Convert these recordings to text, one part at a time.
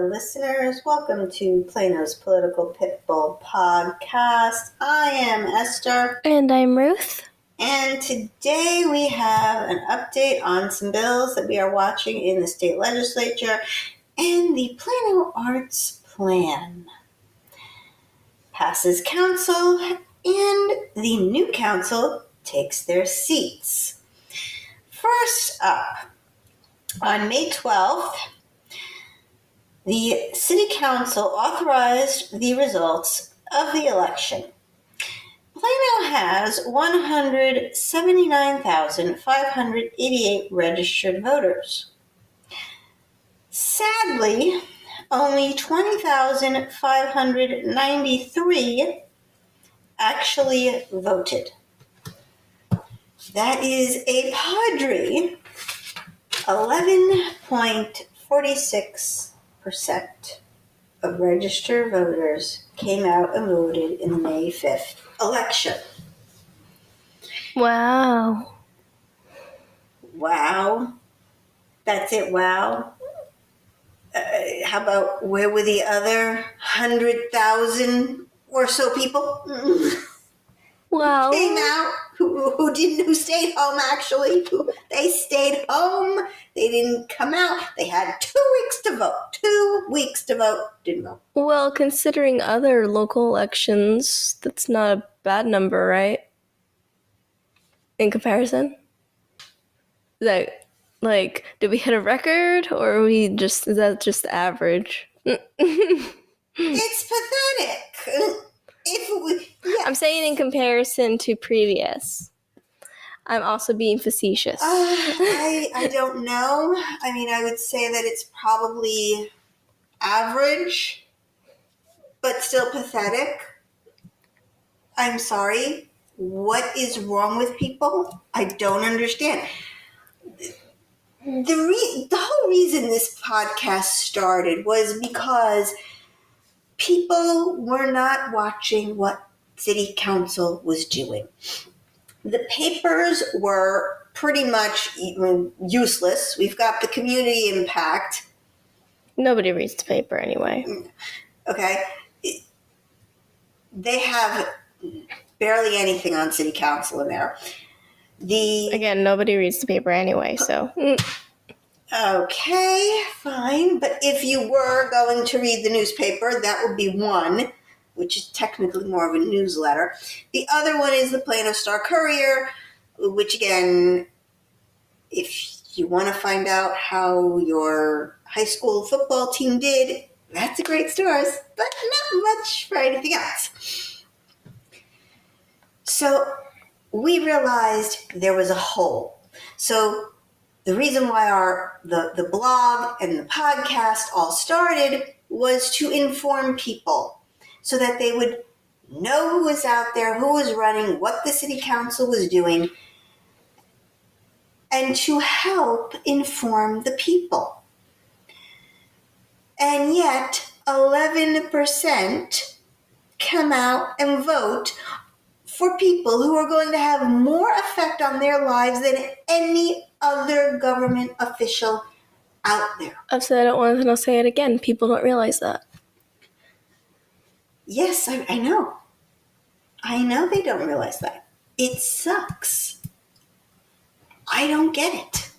listeners. Welcome to Plano's Political Pitbull Podcast. I am Esther. And I'm Ruth. And today we have an update on some bills that we are watching in the state legislature and the Plano Arts Plan. Passes council and the new council takes their seats. First up, on May 12th, the City Council authorized the results of the election. Plano has 179,588 registered voters. Sadly, only 20,593 actually voted. That is a paltry 11.46% of registered voters came out and voted in the May 5th election. Wow. Wow. That's it, wow. How about where were the other 100,000 or so people Well, came out, who stayed home actually? They stayed home. They didn't come out. They had 2 weeks to vote. 2 weeks to vote. Didn't vote. well, considering other local elections, that's not a bad number, right? In comparison? Did we hit a record, or is that just average? It's pathetic. I'm saying in comparison to previous. I'm also being facetious. I don't know. I mean, I would say that it's probably average, but still pathetic. I'm sorry. What is wrong with people? I don't understand. The whole reason this podcast started was because people were not watching what City Council was doing. The papers were pretty much useless. We've got the community impact. Nobody reads the paper anyway. Okay. They have barely anything on City Council in there. Again, nobody reads the paper anyway, so. Okay, fine. But if you were going to read the newspaper, that would be one, which is technically more of a newsletter. The other one is the Plano Star-Courier, which again, if you want to find out how your high school football team did, that's a great source, but not much for anything else. So we realized there was a hole. So the reason why the blog and the podcast all started was to inform people so that they would know who was out there, who was running, what the city council was doing, and to help inform the people. And yet, 11% come out and vote for people who are going to have more effect on their lives than any other government official out there. I've said it once and I'll say it again. People don't realize that. Yes, I know. I know they don't realize that. It sucks. I don't get it.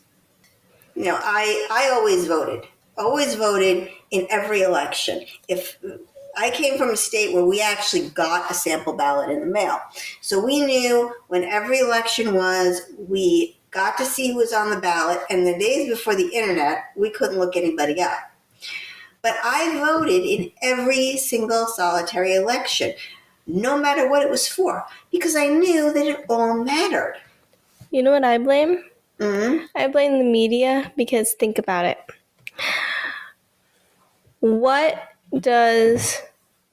You know, I always voted in every election. If I came from a state where we actually got a sample ballot in the mail. So we knew when every election was, we got to see who was on the ballot, and the days before the internet, we couldn't look anybody up. But I voted in every single solitary election, no matter what it was for, because I knew that it all mattered. You know what I blame? Mm-hmm. I blame the media, because think about it. What does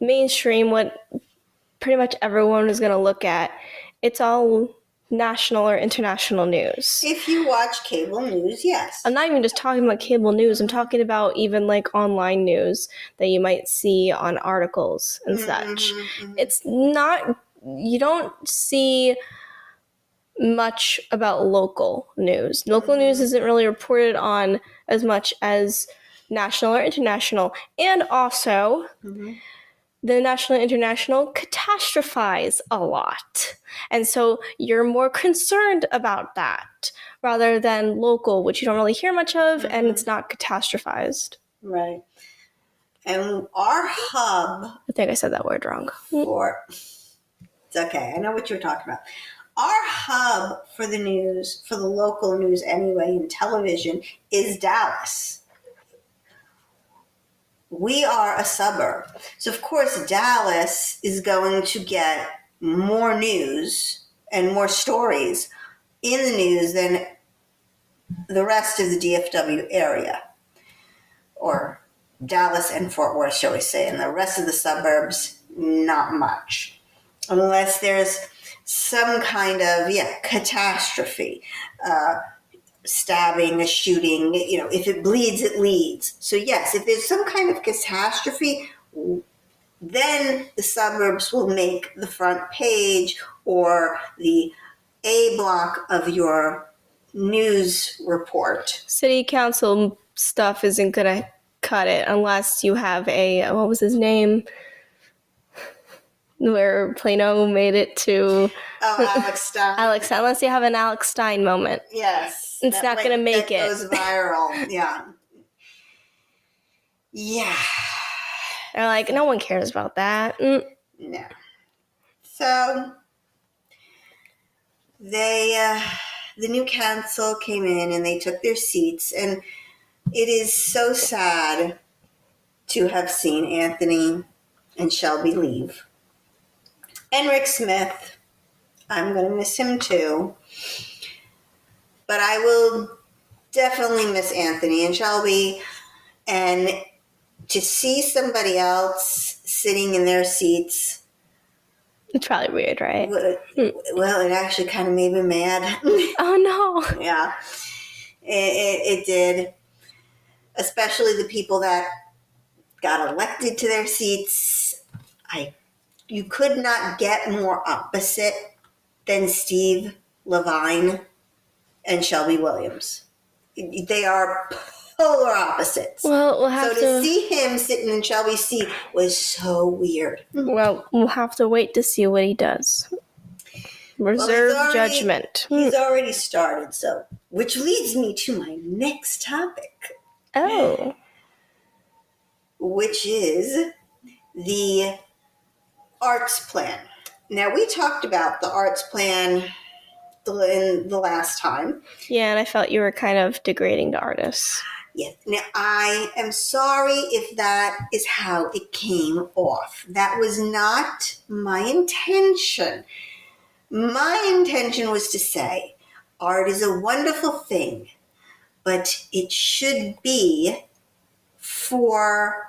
mainstream, what pretty much everyone is going to look at, it's all national or international news. If you watch cable news, yes. I'm not even just talking about cable news. I'm talking about even like online news that you might see on articles and such. Mm-hmm. It's not, you don't see much about local news. Local news isn't really reported on as much as national or international. And also, the national and international catastrophize a lot. And so you're more concerned about that rather than local, which you don't really hear much of, and it's not catastrophized. Right. And our hub I think I said that word wrong. it's okay. I know what you're talking about. Our hub for the news, for the local news anyway, in television, is Dallas. We are a suburb. So, of course, Dallas is going to get more news and more stories in the news than the rest of the DFW area, or Dallas and Fort Worth, shall we say, and the rest of the suburbs, not much. Unless there's some kind of, catastrophe, stabbing, a shooting, if it bleeds, it leads. So yes, if there's some kind of catastrophe, then the suburbs will make the front page or the A block of your news report. City council stuff isn't going to cut it unless you have what was his name? Where Plano made it to... Alex Stein. Alex Stein. Unless you have an Alex Stein moment. Yes. It's not going to make it. It goes viral. Yeah. Yeah. They're like, no one cares about that. No. So the new council came in and they took their seats, and it is so sad to have seen Anthony and Shelby leave. And Rick Smith, I'm going to miss him too. But I will definitely miss Anthony and Shelby. And to see somebody else sitting in their seats... It's probably weird, right? Well, it actually kind of made me mad. Oh, no. Yeah. It did. Especially the people that got elected to their seats. You could not get more opposite than Steve Levine and Shelby Williams. They are polar opposites. Well, to see him sitting in Shelby's seat was so weird. Well, we'll have to wait to see what he does. Reserve judgment. He's already started, so, which leads me to my next topic. Oh. Which is the arts plan. Now, we talked about the arts plan in the last time. Yeah, and I felt you were kind of degrading the artists. Yes. Now, I am sorry if that is how it came off. That was not my intention. My intention was to say, art is a wonderful thing, but it should be for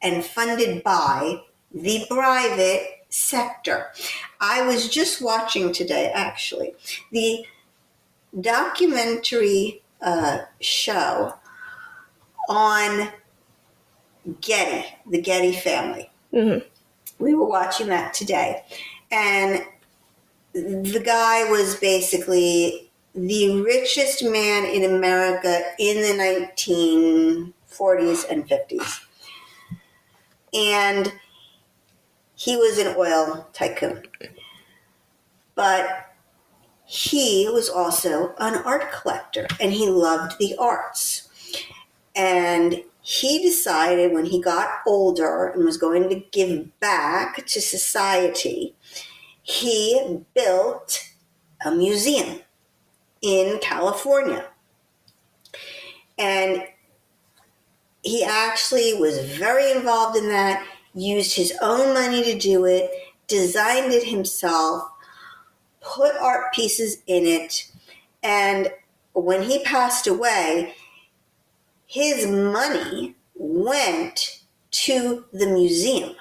and funded by the private sector. I was just watching today, actually, the documentary show on Getty, the Getty family. Mm-hmm. We were watching that today. And the guy was basically the richest man in America in the 1940s and 50s. And he was an oil tycoon. But he was also an art collector, and he loved the arts. And he decided when he got older and was going to give back to society, he built a museum in California. And he actually was very involved in that, used his own money to do it, designed it himself, put art pieces in it, and when he passed away, his money went to the museum.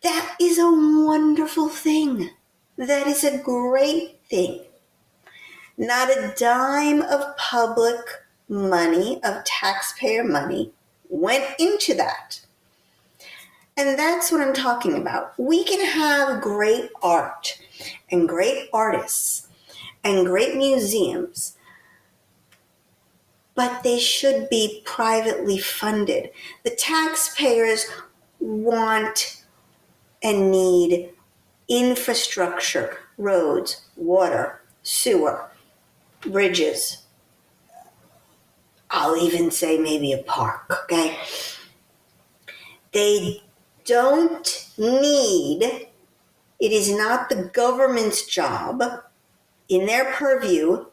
That is a wonderful thing. That is a great thing. Not a dime of public money, of taxpayer money, went into that. And that's what I'm talking about. We can have great art and great artists and great museums, but they should be privately funded. The taxpayers want and need infrastructure, roads, water, sewer, bridges. I'll even say maybe a park, okay? They don't need, it is not the government's job, in their purview,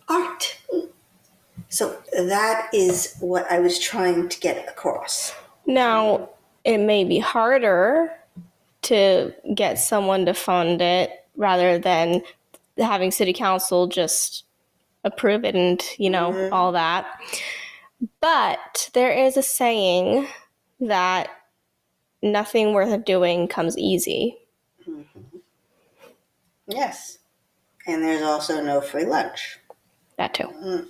art. So that is what I was trying to get across. Now, it may be harder to get someone to fund it rather than having city council just approve it and, all that. But there is a saying that nothing worth doing comes easy. Yes. And there's also no free lunch. That too.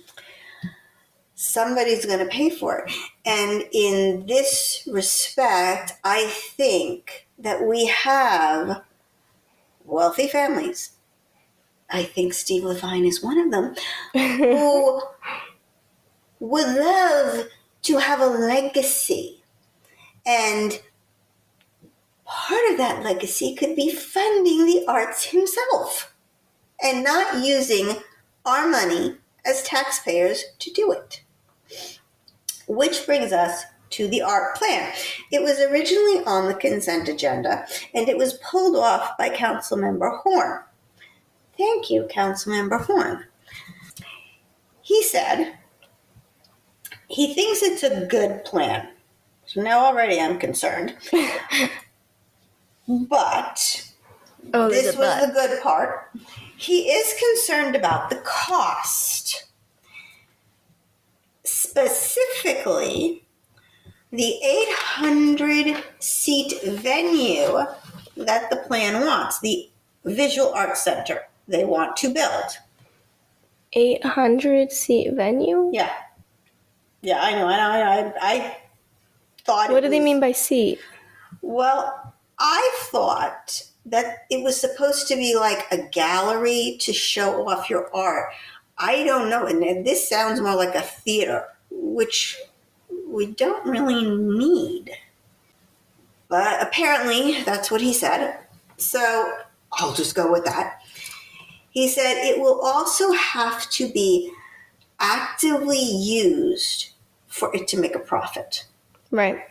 Somebody's going to pay for it. And in this respect, I think that we have wealthy families. I think Steve Levine is one of them, who would love to have a legacy. And part of that legacy could be funding the arts himself and not using our money as taxpayers to do it. Which brings us to the art plan. It was originally on the consent agenda, and it was pulled off by Councilmember Horn. Thank you, Councilmember Horn. He said he thinks it's a good plan. So now already I'm concerned. But this was the good part. He is concerned about the cost. Specifically, the 800-seat venue that the plan wants, the Visual Arts Center they want to build. 800-seat venue? Yeah. Yeah, I know. I thought What do they mean by seat? Well, I thought that it was supposed to be like a gallery to show off your art. I don't know. And this sounds more like a theater, which we don't really need. But apparently that's what he said. So I'll just go with that. He said it will also have to be actively used for it to make a profit. Right.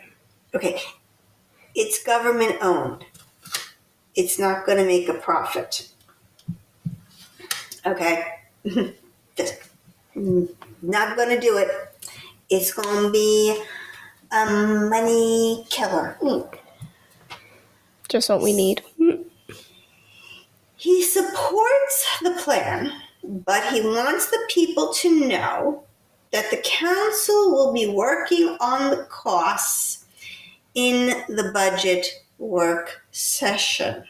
Okay. It's government owned. It's not going to make a profit. Okay? Just not going to do it. It's going to be a money killer. Just what we need. He supports the plan, but he wants the people to know that the council will be working on the costs in the budget work session.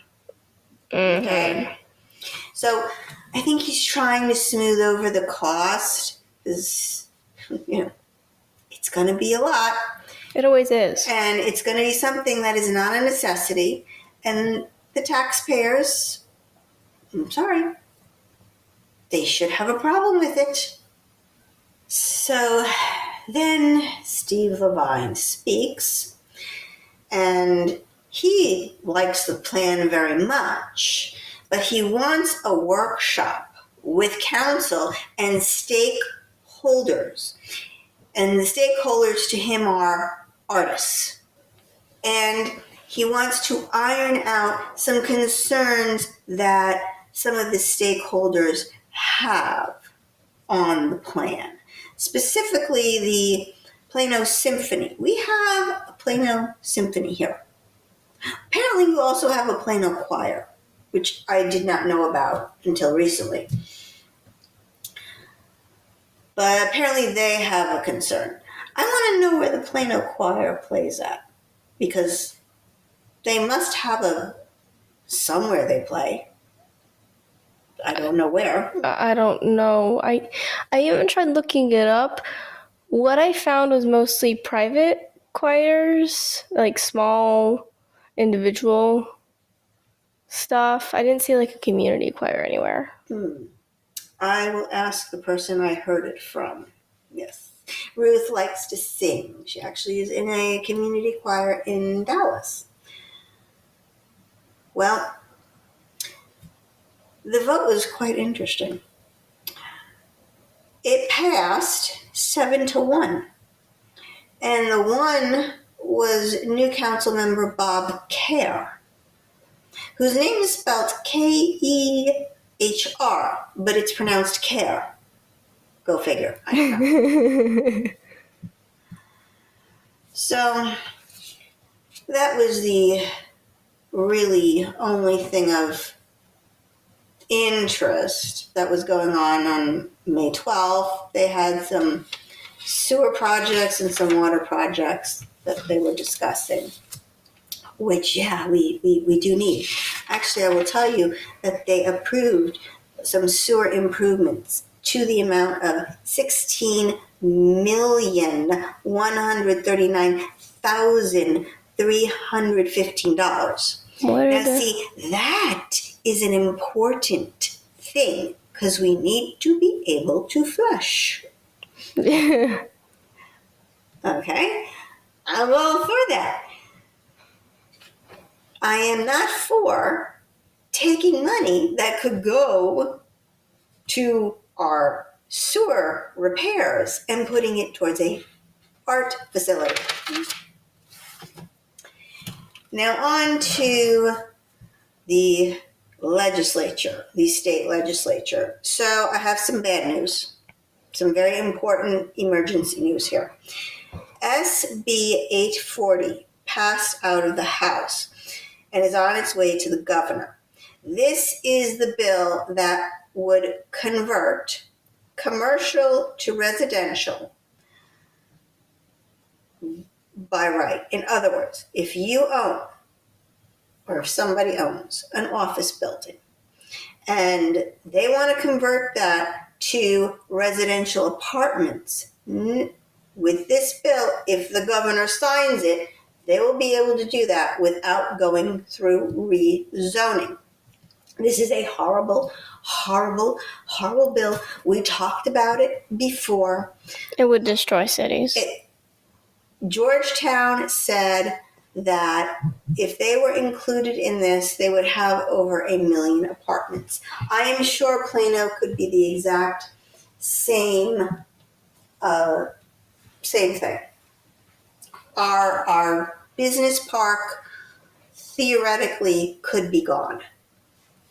Mm-hmm. Okay? So I think he's trying to smooth over the cost. It's going to be a lot. It always is. And it's going to be something that is not a necessity. And the taxpayers, I'm sorry, they should have a problem with it. So then Steve Levine speaks, and he likes the plan very much, but he wants a workshop with council and stakeholders. And the stakeholders to him are artists. And he wants to iron out some concerns that some of the stakeholders have on the plan. Specifically, the Plano Symphony. We have a Plano Symphony here. Apparently, we also have a Plano Choir, which I did not know about until recently. But apparently they have a concern. I want to know where the Plano Choir plays at, because they must have somewhere they play. I don't know where. I don't know. I even tried looking it up. What I found was mostly private choirs, like small individual stuff. I didn't see like a community choir anywhere. I will ask the person I heard it from. Yes. Ruth likes to sing. She actually is in a community choir in Dallas. Well, the vote was quite interesting. It passed 7-1. And the one was new council member Bob Kerr, whose name is spelled Kehr, but it's pronounced Kerr. Go figure. I don't know. So that was the really only thing of interest that was going on May 12th. They had some sewer projects and some water projects that they were discussing, which, yeah, we do need. Actually, I will tell you that they approved some sewer improvements to the amount of $16,139,315. Now, see, that is an important thing because we need to be able to flush. Okay? I'm all for that. I am not for taking money that could go to our sewer repairs and putting it towards a art facility. Now on to the legislature, the state legislature. So I have some bad news, some very important emergency news here. SB 840 passed out of the House and is on its way to the governor. This is the bill that would convert commercial to residential by right. In other words, if you own or if somebody owns an office building and they want to convert that to residential apartments, with this bill, if the governor signs it, they will be able to do that without going through rezoning. This is a horrible, horrible, horrible bill. We talked about it before. It would destroy cities. Georgetown said that if they were included in this, they would have over 1 million apartments. I am sure Plano could be the exact same thing. Our business park theoretically could be gone.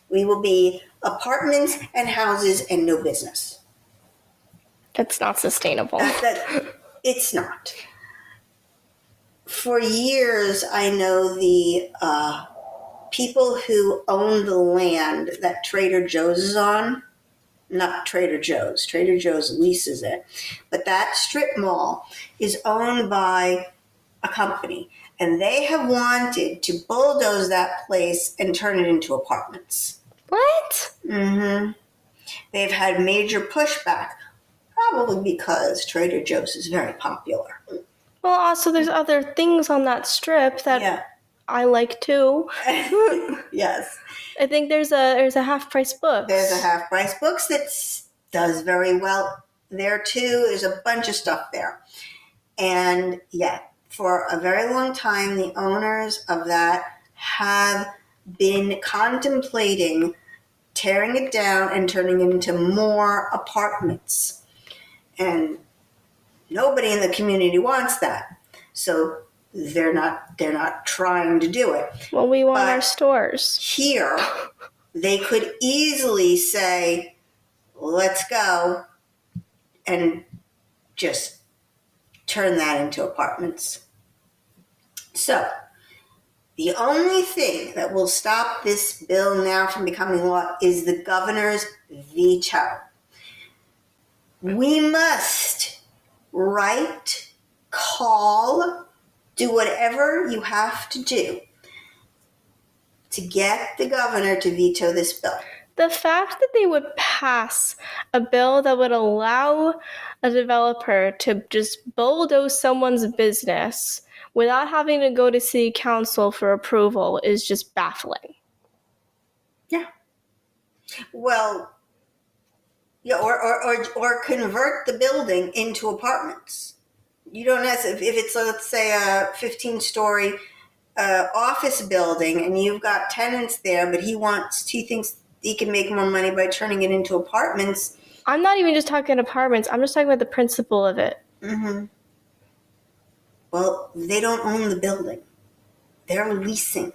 We will be apartments and houses and no business. That's not sustainable. It's not. For years, I know the people who own the land that Trader Joe's is on. Not Trader Joe's. Trader Joe's leases it. But that strip mall is owned by a company. And they have wanted to bulldoze that place and turn it into apartments. What? Mm-hmm. They've had major pushback, probably because Trader Joe's is very popular. Well, also there's other things on that strip that I like too. Yes. I think there's a Half Price Books. There's a Half Price Books that does very well there too. There's a bunch of stuff there. And for a very long time, the owners of that have been contemplating tearing it down and turning it into more apartments. And nobody in the community wants that. So they're not trying to do it. Well, we want our stores. Here, they could easily say, let's go and just turn that into apartments. So, the only thing that will stop this bill now from becoming law is the governor's veto. We must write, call, do whatever you have to do to get the governor to veto this bill. The fact that they would pass a bill that would allow a developer to just bulldoze someone's business without having to go to city council for approval is just baffling. Yeah. Well, Yeah, or convert the building into apartments. You don't have to, if it's, let's say, a 15-story office building and you've got tenants there, but he thinks he can make more money by turning it into apartments. I'm not even just talking apartments. I'm just talking about the principle of it. Mm-hmm. Well, they don't own the building. They're leasing.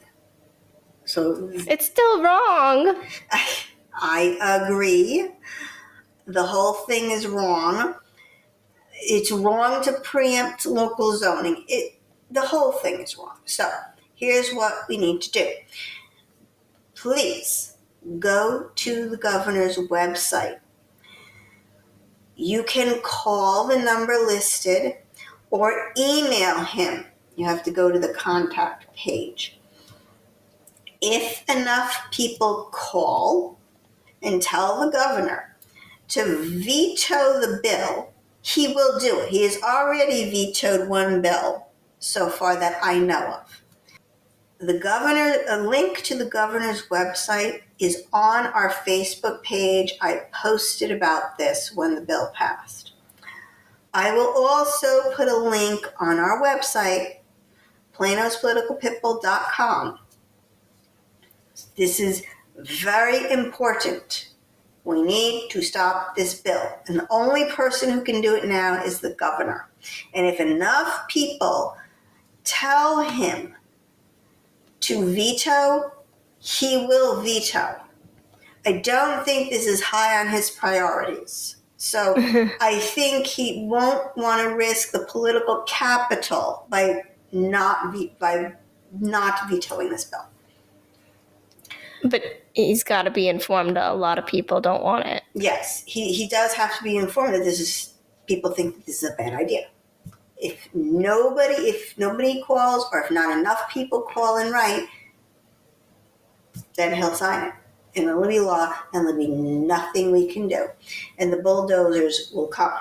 So It's still wrong. I agree. The whole thing is wrong. It's wrong to preempt local zoning. The whole thing is wrong. So here's what we need to do. Please go to the governor's website. You can call the number listed or email him. You have to go to the contact page. If enough people call and tell the governor to veto the bill, he will do it. He has already vetoed one bill so far that I know of. A link to the governor's website is on our Facebook page. I posted about this when the bill passed. I will also put a link on our website, planospoliticalpitbull.com. This is very important. We need to stop this bill. And the only person who can do it now is the governor. And if enough people tell him to veto, he will veto. I don't think this is high on his priorities. So I think he won't want to risk the political capital by not vetoing this bill. But he's got to be informed that a lot of people don't want it. Yes, he does have to be informed that people think that this is a bad idea. If nobody calls, or if not enough people call and write, then he'll sign it. And it'll be law, and there'll be nothing we can do. And the bulldozers will come.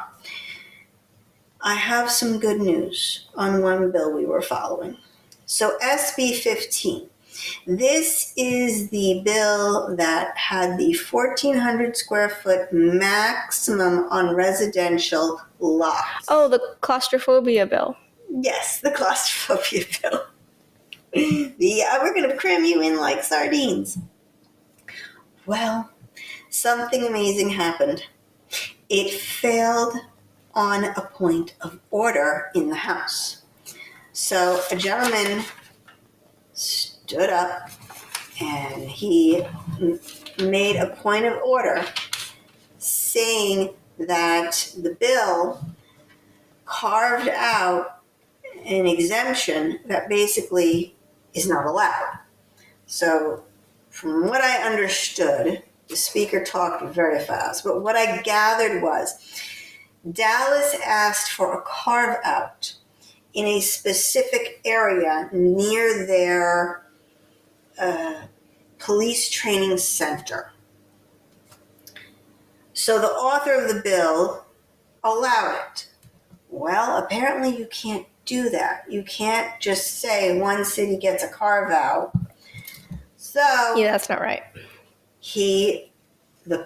I have some good news on one bill we were following. So SB 15. This is the bill that had the 1,400 square foot maximum on residential lots. Oh, the claustrophobia bill. Yes, the claustrophobia bill. We're going to cram you in like sardines. Well, something amazing happened. It failed on a point of order in the House. So a gentleman stood up and he made a point of order saying that the bill carved out an exemption that basically is not allowed. So from what I understood, the speaker talked very fast, but what I gathered was Dallas asked for a carve out in a specific area near their police training center. So the author of the bill allowed it. Well, apparently you can't do that. You can't just say one city gets a carve out. So yeah, that's not right. The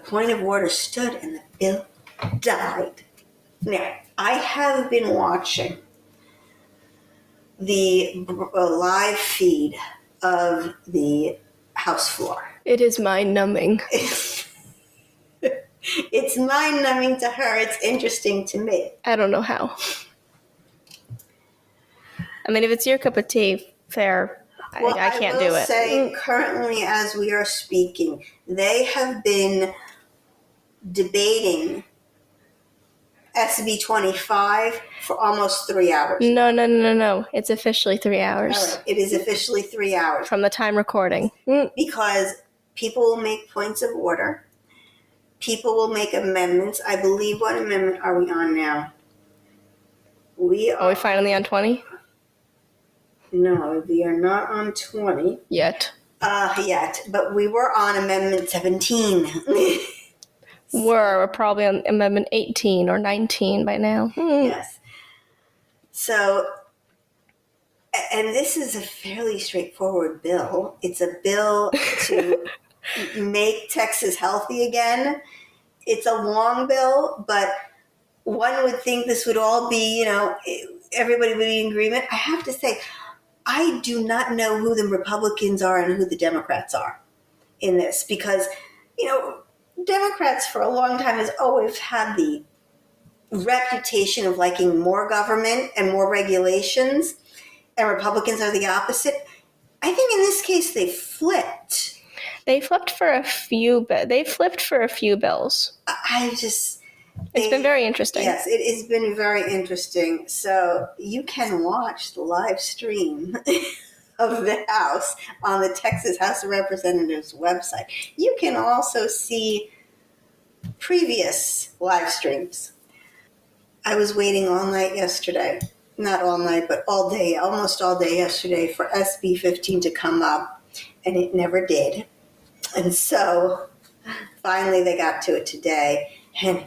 point of order stood and the bill died. Now, I have been watching the live feed of the House floor. It is mind-numbing. It's mind-numbing to her. It's interesting to me. I don't know how. I mean, if it's your cup of tea, fair. Well, I can't do it. I will say, currently as we are speaking, they have been debating SB 25 for almost 3 hours. No. It's officially 3 hours. All right. It is officially 3 hours. From the time recording. Because people will make points of order. People will make amendments. I believe, what amendment are we on now? Are we finally on 20? No, we are not on 20. Yet. But we were on Amendment 17. We're probably on Amendment 18 or 19 by now. Yes. So, and this is a fairly straightforward bill. It's a bill to make Texas healthy again. It's a long bill, but one would think this would all be, everybody would be in agreement. I have to say, I do not know who the Republicans are and who the Democrats are in this because, Democrats for a long time has always had the reputation of liking more government and more regulations, and Republicans are the opposite. I think in this case they flipped. They flipped for a few. They flipped for a few bills. It's been very interesting. Yes, it has been very interesting. So you can watch the live stream of the House on the Texas House of Representatives website. You can also see previous live streams. I was waiting all night yesterday. Not all night, but all day, almost all day yesterday for SB 15 to come up, and it never did. And so finally they got to it today, and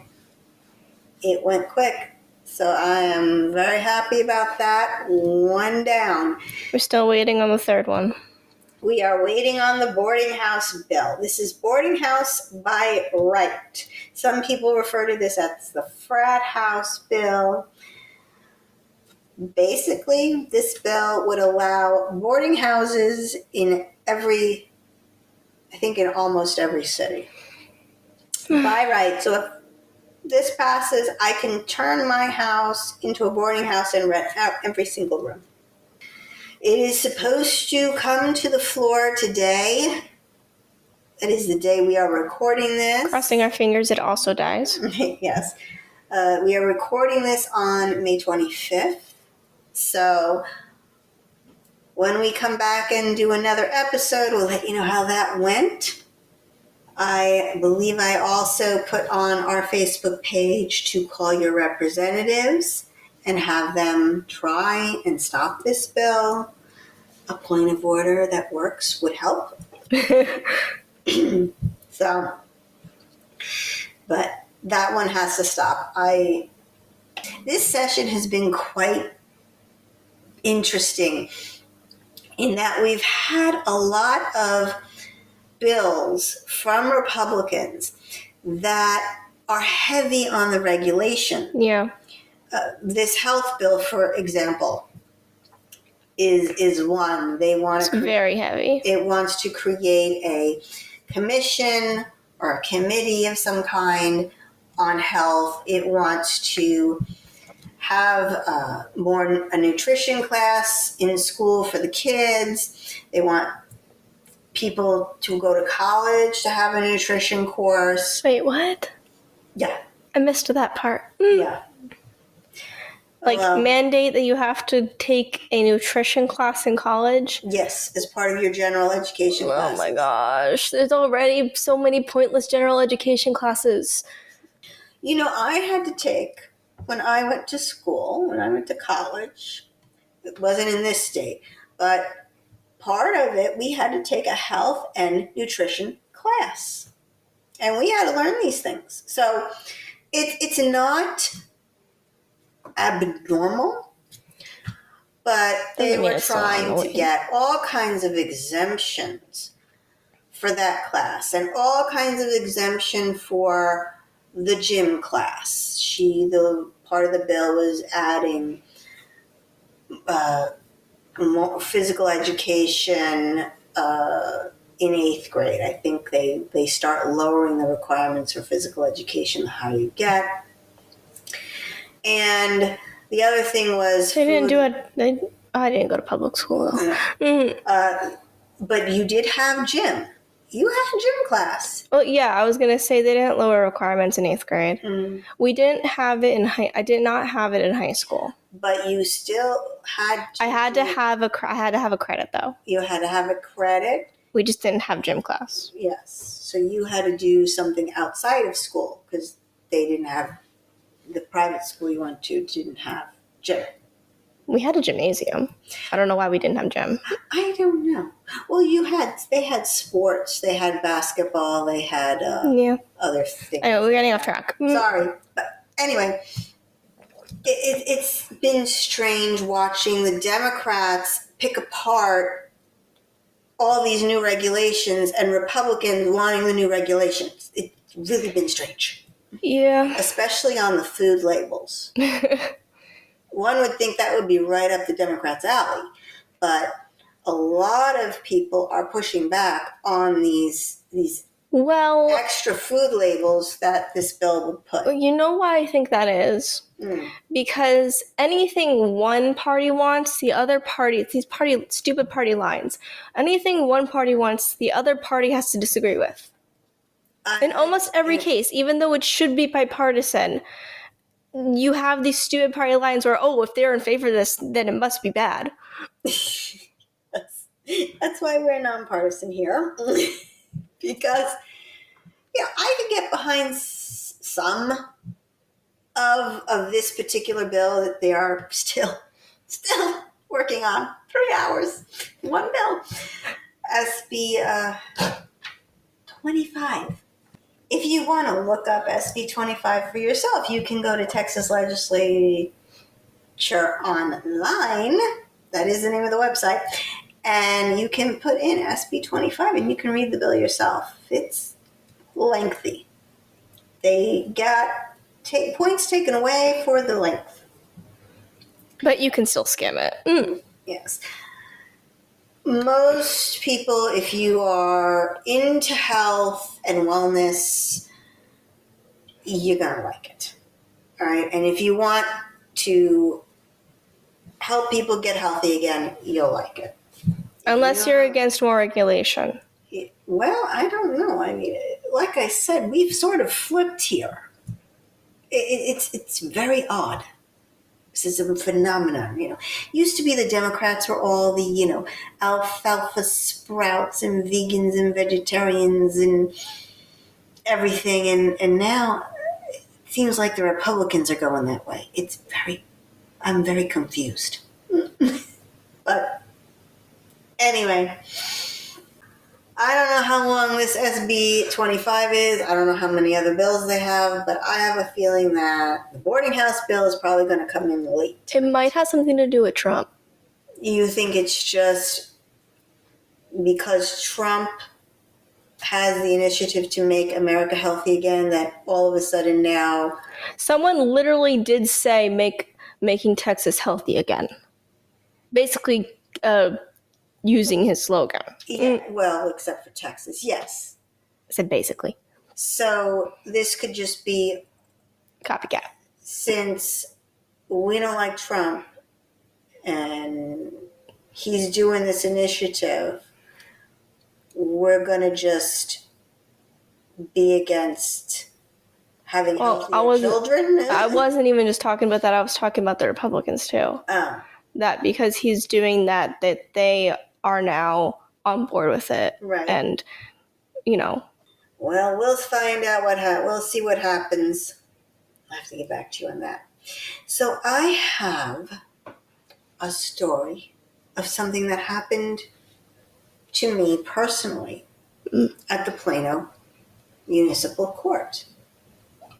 it went quick. So I am very happy about that. One down. We're still waiting on the third one. We are waiting on the boarding house bill. This is boarding house by right. Some people refer to this as the frat house bill. Basically, this bill would allow boarding houses in almost every city. By right. So if this passes, I can turn my house into a boarding house and rent out every single room. It is supposed to come to the floor today. That is the day we are recording this. Crossing our fingers, it also dies. Yes. We are recording this on May 25th. So when we come back and do another episode, we'll let you know how that went. I believe I also put on our Facebook page to call your representatives and have them try and stop this bill. A point of order that works would help. So, but that one has to stop. This session has been quite interesting in that we've had a lot of bills from Republicans that are heavy on the regulation. Yeah. This health bill, for example, is one. It's very heavy. It wants to create a commission or a committee of some kind on health. It wants to have a nutrition class in school for the kids. They want people to go to college to have a nutrition course. Wait, what? Yeah. I missed that part. Yeah. Mandate that you have to take a nutrition class in college? Yes, as part of your general education classes. Oh my gosh. There's already so many pointless general education classes. I had to take, when I went to school, when I went to college, it wasn't in this state, but part of it, we had to take a health and nutrition class. And we had to learn these things. So it's not abnormal, but they were trying to get all kinds of exemptions for that class and all kinds of exemption for the gym class. The part of the bill was adding more physical education in 8th grade. I think they start lowering the requirements for physical education the higher you get. And the other thing was... I didn't go to public school, though. But you did have gym. You had gym class. Well, yeah, I was going to say they didn't lower requirements in 8th grade. We didn't have it I did not have it in high school. But you still had to... I had to have a credit, though. You had to have a credit? We just didn't have gym class. Yes. So you had to do something outside of school because they didn't have... The private school you went to didn't have gym. We had a gymnasium. I don't know why we didn't have gym. I don't know. Well, they had sports. They had basketball. They had other things. I know, we're getting off track. Sorry. But anyway, it's been strange watching the Democrats pick apart all these new regulations and Republicans wanting the new regulations. It's really been strange. Yeah. especially on the food labels. One would think that would be right up the Democrats' alley, but a lot of people are pushing back on these Well, extra food labels that this bill would put. you know why I think that is? Because anything one party wants, the other party, these stupid party lines, anything one party wants, the other party has to disagree with. In almost every case, even though it should be bipartisan, you have these stupid party lines where, oh, if they're in favor of this, then it must be bad. That's why we're nonpartisan here. Because, I can get behind some of this particular bill that they are still working on. 3 hours, one bill. SB 25. If you want to look up SB 25 for yourself, you can go to Texas Legislature Online. That is the name of the website. And you can put in SB 25 and you can read the bill yourself. It's lengthy. They got points taken away for the length. But you can still skim it. Yes. Most people, if you are into health and wellness, you're going to like it. All right. And if you want to help people get healthy again, you'll like it. Unless you're against more regulation. Well, I don't know. I mean, like I said, we've sort of flipped here. It's very odd. This is a phenomenon, Used to be the Democrats were all the, alfalfa sprouts and vegans and vegetarians and everything. And now it seems like the Republicans are going that way. I'm very confused. But anyway, I don't know how long this SB 25 is. I don't know how many other bills they have, but I have a feeling that the boarding house bill is probably going to come in late. It might have something to do with Trump. You think it's just because Trump has the initiative to make America healthy again that all of a sudden now... Someone literally did say making Texas healthy again. Basically, using his slogan. Yeah, well, except for Texas, yes. I said basically. So this could just be... Copycat. Since we don't like Trump and he's doing this initiative, we're going to just be against having healthier children? I wasn't even just talking about that. I was talking about the Republicans too. Oh. That because he's doing that they are now on board with it. Right. And, Well, we'll find out we'll see what happens. I'll have to get back to you on that. So I have a story of something that happened to me personally at the Plano Municipal Court.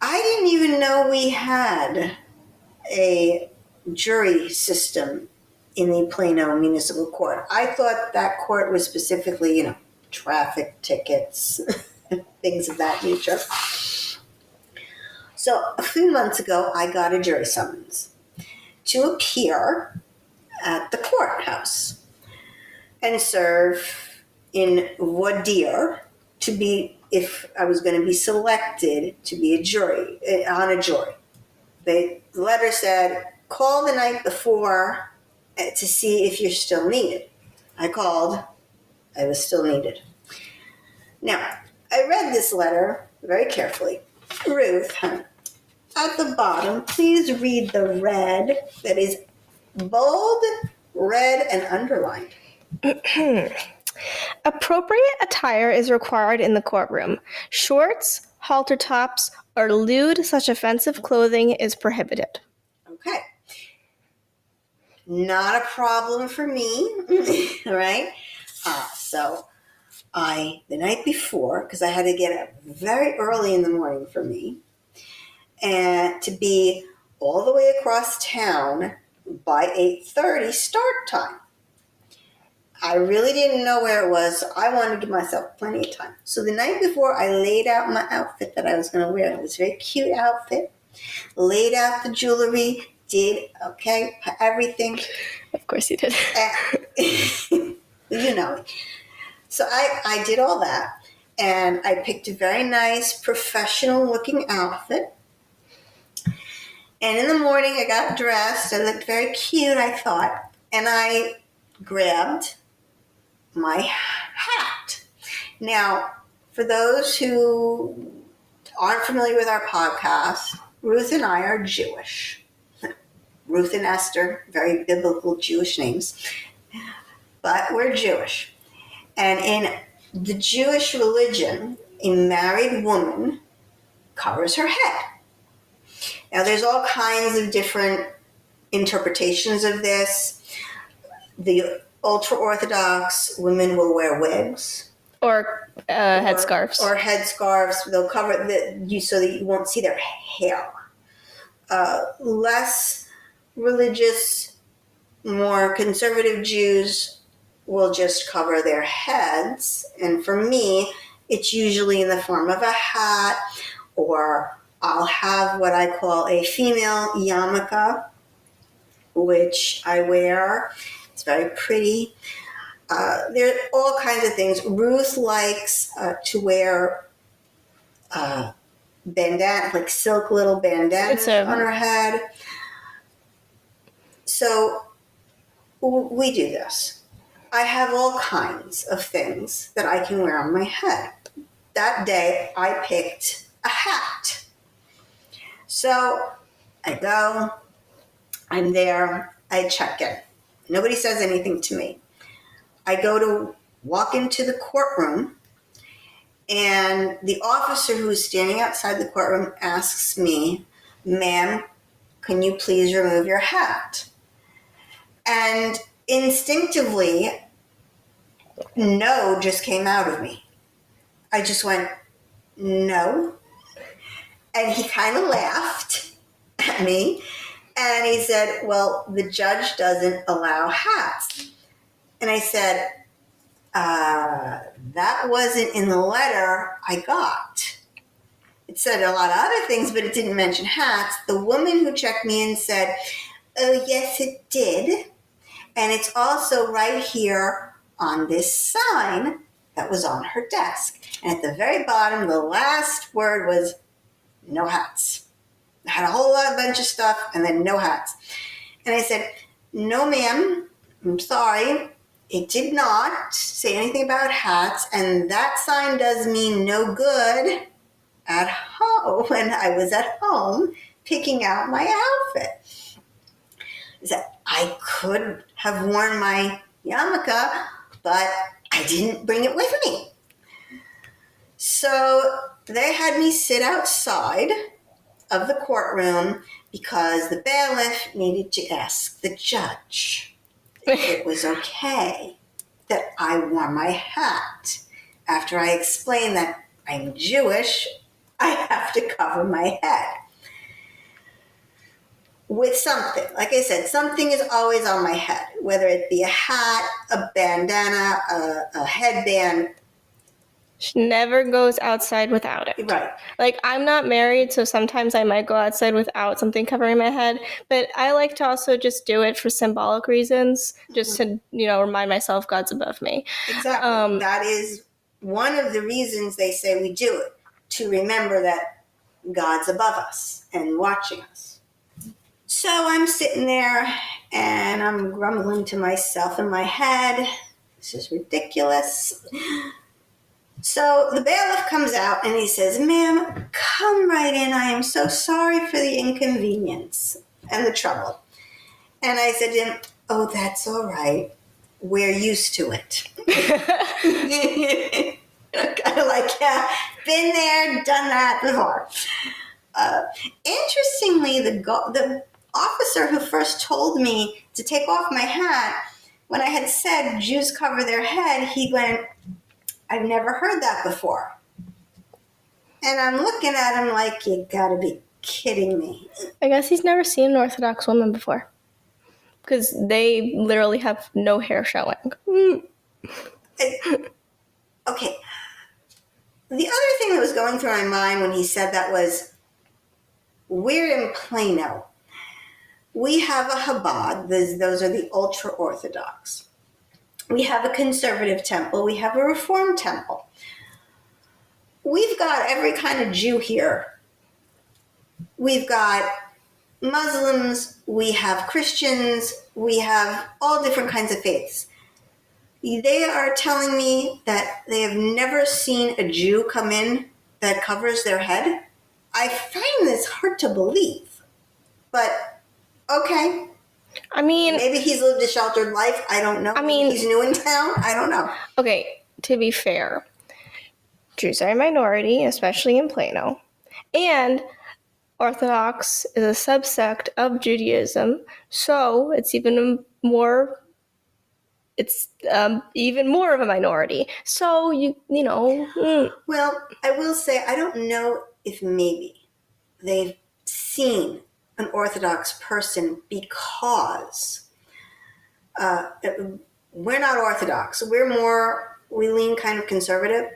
I didn't even know we had a jury system in the Plano Municipal Court. I thought that court was specifically, traffic tickets, things of that nature. So a few months ago, I got a jury summons to appear at the courthouse and serve in voir dire to be, if I was going to be selected to be on a jury. The letter said, call the night before to see if you're still needed. I called. I was still needed. Now, I read this letter very carefully. Ruth, at the bottom, please read the red that is bold, red, and underlined. Appropriate attire is required in the courtroom. Shorts, halter tops, or lewd such offensive clothing is prohibited. Okay. Not a problem for me, all right? So the night before, because I had to get up very early in the morning for me, and to be all the way across town by 8:30 start time. I really didn't know where it was, so I wanted to give myself plenty of time. So the night before, I laid out my outfit that I was going to wear. It was a very cute outfit. Laid out the jewelry, did, okay, everything. Of course you did. You know. So I did all that, and I picked a very nice, professional-looking outfit. And in the morning, I got dressed. I looked very cute, I thought, and I grabbed my hat. Now, for those who aren't familiar with our podcast, Ruth and I are Jewish. Ruth and Esther, very biblical Jewish names. But we're Jewish. And in the Jewish religion, a married woman covers her head. Now, there's all kinds of different interpretations of this. The ultra-Orthodox women will wear wigs. Or headscarves. Or headscarves. They'll cover so that you won't see their hair. Less religious, more conservative Jews will just cover their heads. And for me, it's usually in the form of a hat, or I'll have what I call a female yarmulke, which I wear. It's very pretty. There are all kinds of things. Ruth likes to wear bandana, like silk little bandanas on her head. So we do this. I have all kinds of things that I can wear on my head. That day, I picked a hat. So I go, I'm there, I check in. Nobody says anything to me. I go to walk into the courtroom, and the officer who is standing outside the courtroom asks me, "Ma'am, can you please remove your hat?" And instinctively, no just came out of me. I just went, no. And he kind of laughed at me. And he said, well, the judge doesn't allow hats. And I said, that wasn't in the letter I got. It said a lot of other things, but it didn't mention hats. The woman who checked me in said, oh, yes, it did. And it's also right here on this sign that was on her desk. And at the very bottom, the last word was no hats. I had a whole bunch of stuff and then no hats. And I said, no, ma'am, I'm sorry. It did not say anything about hats. And that sign does me no good at home when I was at home picking out my outfit. I said, I could have worn my yarmulke, but I didn't bring it with me. So they had me sit outside of the courtroom because the bailiff needed to ask the judge if it was okay that I wore my hat. After I explained that I'm Jewish, I have to cover my head with something. Like I said, something is always on my head, whether it be a hat, a bandana, a headband. She never goes outside without it. Right. Like, I'm not married, so sometimes I might go outside without something covering my head, but I like to also just do it for symbolic reasons, just to, remind myself God's above me. Exactly. That is one of the reasons they say we do it, to remember that God's above us and watching us. So I'm sitting there and I'm grumbling to myself in my head, this is ridiculous. So the bailiff comes out and he says, ma'am, come right in. I am so sorry for the inconvenience and the trouble. And I said to him, oh, that's all right. We're used to it. Kind of like, yeah, been there, done that before. Interestingly, the officer who first told me to take off my hat, when I had said Jews cover their head, he went, I've never heard that before. And I'm looking at him like, you gotta be kidding me. I guess he's never seen an Orthodox woman before. Because they literally have no hair showing. Okay. The other thing that was going through my mind when he said that was, we're in Plano. We have a Chabad. Those are the ultra-Orthodox. We have a conservative temple. We have a Reform temple. We've got every kind of Jew here. We've got Muslims. We have Christians. We have all different kinds of faiths. They are telling me that they have never seen a Jew come in that covers their head. I find this hard to believe. But, okay. I mean, maybe he's lived a sheltered life. I don't know. Maybe he's new in town. I don't know. Okay, to be fair, Jews are a minority, especially in Plano. And Orthodox is a subsect of Judaism, so it's even more of a minority. So, you know. Well, I will say, I don't know if maybe they've seen an Orthodox person because we're not Orthodox. We lean kind of conservative.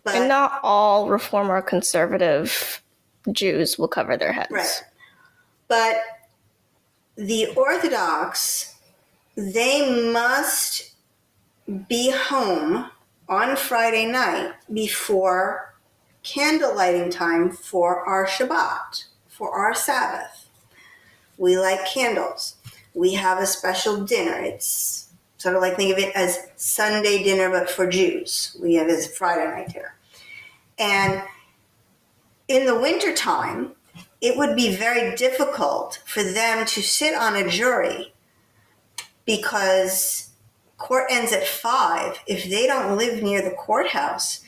But, and not all Reform or conservative Jews will cover their heads. Right. But the Orthodox, they must be home on Friday night before candle lighting time for our Shabbat, for our Sabbath. We light candles. We have a special dinner. It's sort of like, think of it as Sunday dinner, but for Jews. We have this Friday night dinner. And in the wintertime, it would be very difficult for them to sit on a jury because court ends at 5. If they don't live near the courthouse,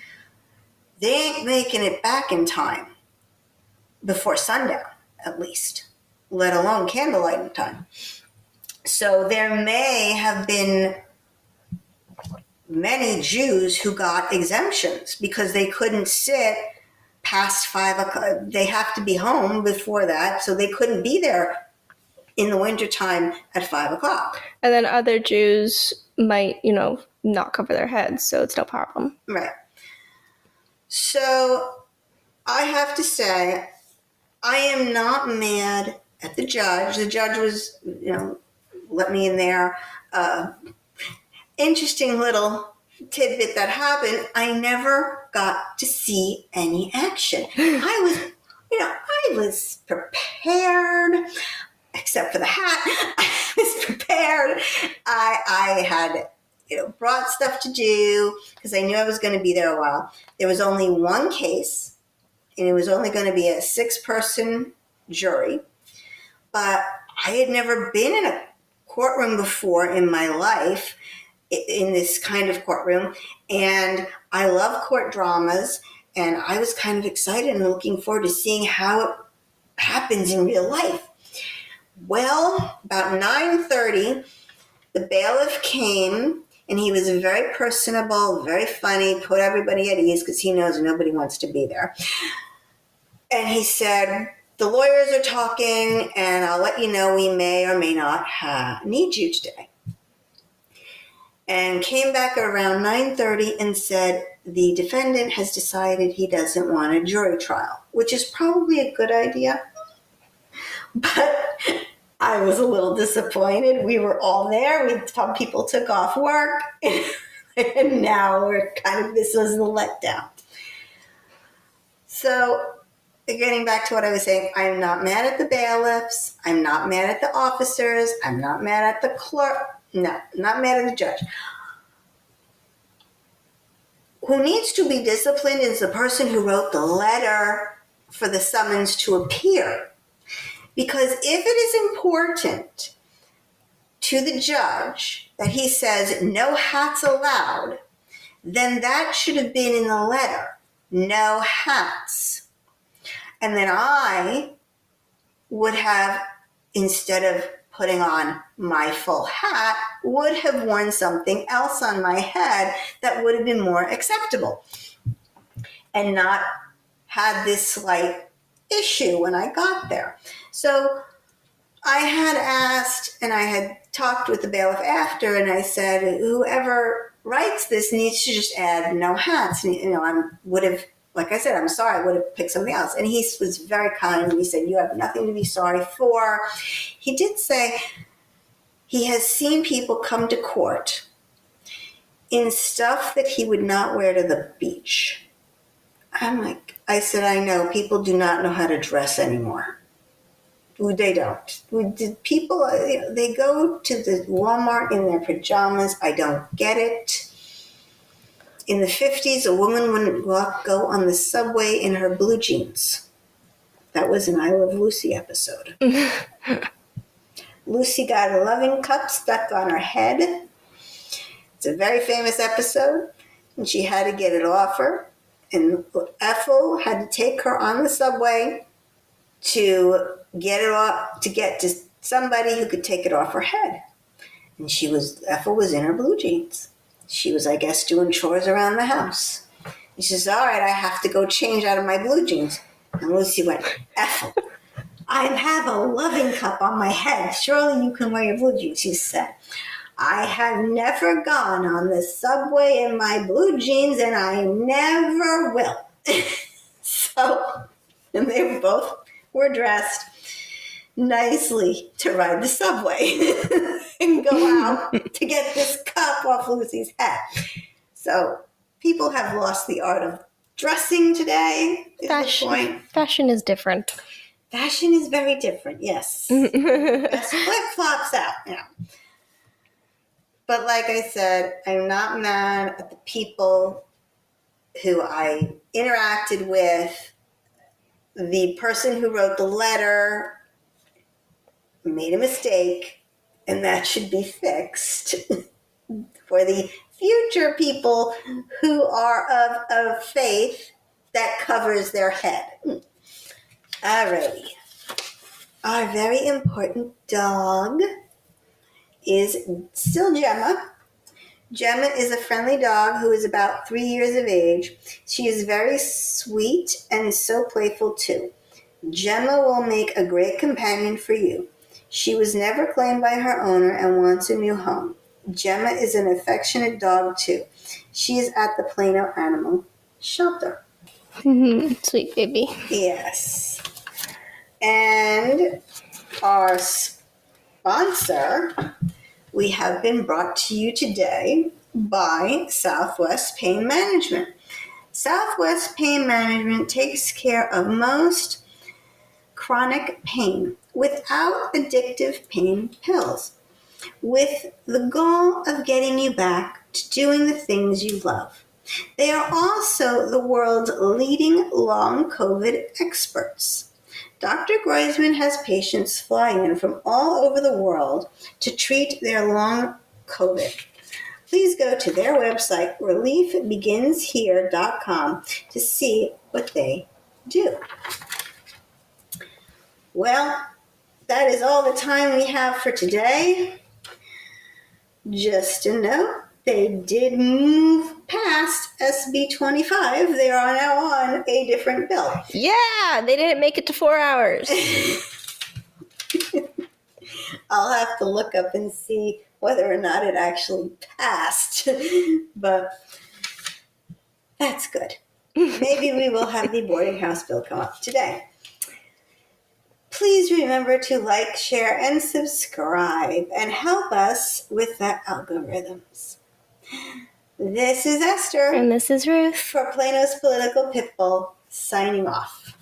they ain't making it back in time before sundown, at least, let alone candlelighting time. So there may have been many Jews who got exemptions because they couldn't sit past 5 o'clock. They have to be home before that, so they couldn't be there in the wintertime at 5 o'clock. And then other Jews might, not cover their heads, so it's no problem. Right. So I have to say, I am not mad at the judge. The judge was, let me in there. Interesting little tidbit that happened. I never got to see any action. I was prepared, except for the hat. I was prepared. I had, brought stuff to do because I knew I was going to be there a while. There was only one case, and it was only going to be a 6-person jury. But I had never been in a courtroom before in my life, in this kind of courtroom, and I love court dramas, and I was kind of excited and looking forward to seeing how it happens in real life. Well, about 9:30, the bailiff came, and he was very personable, very funny, put everybody at ease because he knows nobody wants to be there. And he said, the lawyers are talking, and I'll let you know we may or may not need you today. And came back around 9:30 and said the defendant has decided he doesn't want a jury trial, which is probably a good idea. But I was a little disappointed. We were all there. Some people took off work, and now this was the letdown. So getting back to what I was saying, I'm not mad at the bailiffs. I'm not mad at the officers. I'm not mad at the clerk. No, not mad at the judge. Who needs to be disciplined is the person who wrote the letter for the summons to appear. Because if it is important to the judge that he says no hats allowed, then that should have been in the letter. No hats. And then I would have, instead of putting on my full hat, would have worn something else on my head that would have been more acceptable and not had this slight issue when I got there. So I had asked, and I had talked with the bailiff after, and I said, whoever writes this needs to just add no hats. And, I would have, like I said, I'm sorry, I would have picked something else. And he was very kind, and he said, you have nothing to be sorry for. He did say he has seen people come to court in stuff that he would not wear to the beach. I said, I know, people do not know how to dress anymore. They don't. People, they go to the Walmart in their pajamas. I don't get it. In the 50s, a woman wouldn't go on the subway in her blue jeans. That was an I Love Lucy episode. Lucy got a loving cup stuck on her head. It's a very famous episode, and she had to get it off her. And Ethel had to take her on the subway to get it off, to get to somebody who could take it off her head. And Ethel was in her blue jeans. She was, I guess, doing chores around the house. And she says, all right, I have to go change out of my blue jeans. And Lucy went, Ethel, I have a loving cup on my head. Surely you can wear your blue jeans. She said, I have never gone on the subway in my blue jeans, and I never will. And they both were dressed nicely to ride the subway and go out to get this cup off Lucy's head. So people have lost the art of dressing today. Fashion is different. Fashion is very different, yes. Best flip-flops out, But like I said, I'm not mad at the people who I interacted with. The person who wrote the letter made a mistake, and that should be fixed for the future people who are of faith that covers their head. Alrighty. Our very important dog is still Gemma. Gemma is a friendly dog who is about 3 years of age. She is very sweet and is so playful too. Gemma will make a great companion for you. She was never claimed by her owner and wants a new home. Gemma is an affectionate dog too. She is at the Plano Animal Shelter. Sweet baby. Yes. And our sponsor, we have been brought to you today by Southwest Pain Management. Southwest Pain Management takes care of most chronic pain without addictive pain pills, with the goal of getting you back to doing the things you love. They are also the world's leading long COVID experts. Dr. Groisman has patients fly in from all over the world to treat their long COVID. Please go to their website, reliefbeginshere.com, to see what they do. Well, that is all the time we have for today. Just a note, they did move past SB 25. They are now on a different bill. Yeah, they didn't make it to 4 hours. I'll have to look up and see whether or not it actually passed. But that's good. Maybe we will have the boarding house bill come up today. Please remember to like, share, and subscribe and help us with the algorithms. This is Esther. And this is Ruth. For Plano's Political Pitbull, signing off.